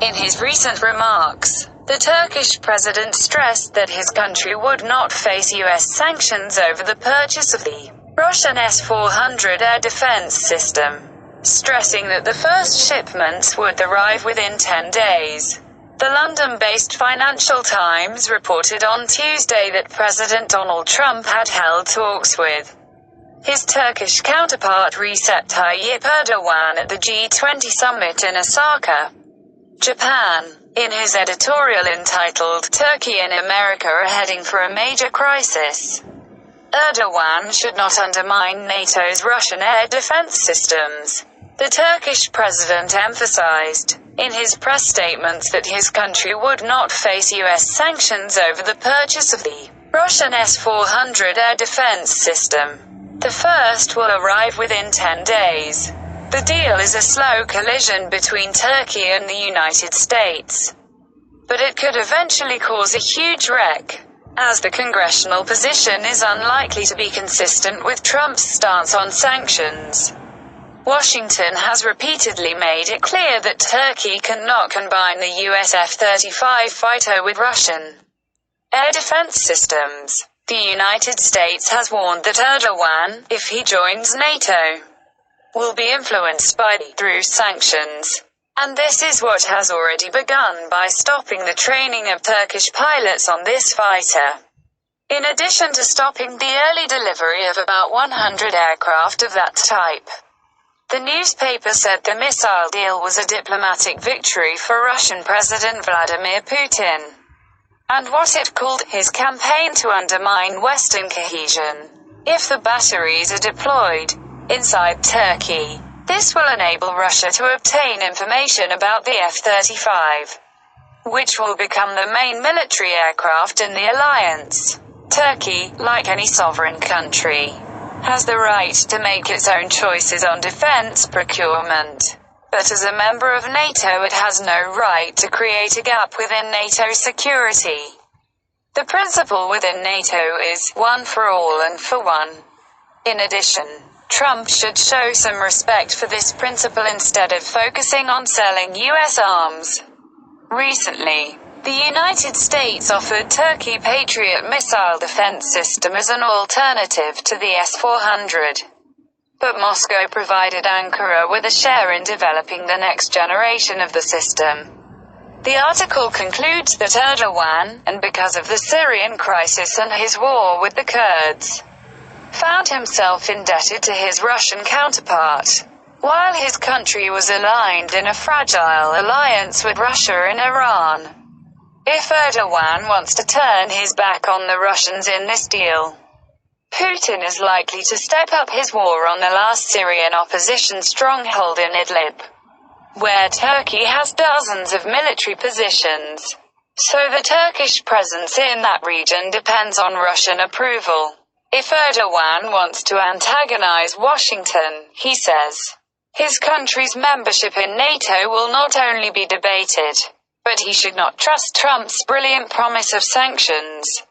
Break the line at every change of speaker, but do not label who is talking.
In his recent remarks, the Turkish president stressed that his country would not face U.S. sanctions over the purchase of the Russian S-400 air defense system, stressing that the first shipments would arrive within 10 days. The London-based Financial Times reported on Tuesday that President Donald Trump had held talks with his Turkish counterpart Recep Tayyip Erdogan at the G20 summit in Osaka, Japan. In his editorial entitled "Turkey and America are heading for a major crisis," Erdogan should not undermine NATO's Russian air defense systems. The Turkish president emphasized in his press statements that his country would not face U.S. sanctions over the purchase of the Russian S-400 air defense system. The first will arrive within 10 days. The deal is a slow collision between Turkey and the United States, but it could eventually cause a huge wreck, as the congressional position is unlikely to be consistent with Trump's stance on sanctions. Washington has repeatedly made it clear that Turkey cannot combine the U.S. F-35 fighter with Russian air defense systems. The United States has warned that Erdogan, if he joins NATO, will be influenced through sanctions. And this is what has already begun by stopping the training of Turkish pilots on this fighter. In addition to stopping the early delivery of about 100 aircraft of that type, the newspaper said the missile deal was a diplomatic victory for Russian President Vladimir Putin, and what it called his campaign to undermine Western cohesion. If the batteries are deployed inside Turkey, this will enable Russia to obtain information about the F-35, which will become the main military aircraft in the alliance. Turkey, like any sovereign country, has the right to make its own choices on defense procurement. But as a member of NATO, it has no right to create a gap within NATO security. The principle within NATO is one for all and for one. In addition, Trump should show some respect for this principle instead of focusing on selling U.S. arms. Recently, the United States offered Turkey Patriot missile defense system as an alternative to the S-400. But Moscow provided Ankara with a share in developing the next generation of the system. The article concludes that Erdogan, and because of the Syrian crisis and his war with the Kurds, found himself indebted to his Russian counterpart, while his country was aligned in a fragile alliance with Russia and Iran. If Erdogan wants to turn his back on the Russians in this deal, Putin is likely to step up his war on the last Syrian opposition stronghold in Idlib, where Turkey has dozens of military positions. So the Turkish presence in that region depends on Russian approval. If Erdogan wants to antagonize Washington, he says, his country's membership in NATO will not only be debated, but he should not trust Trump's brilliant promise of sanctions.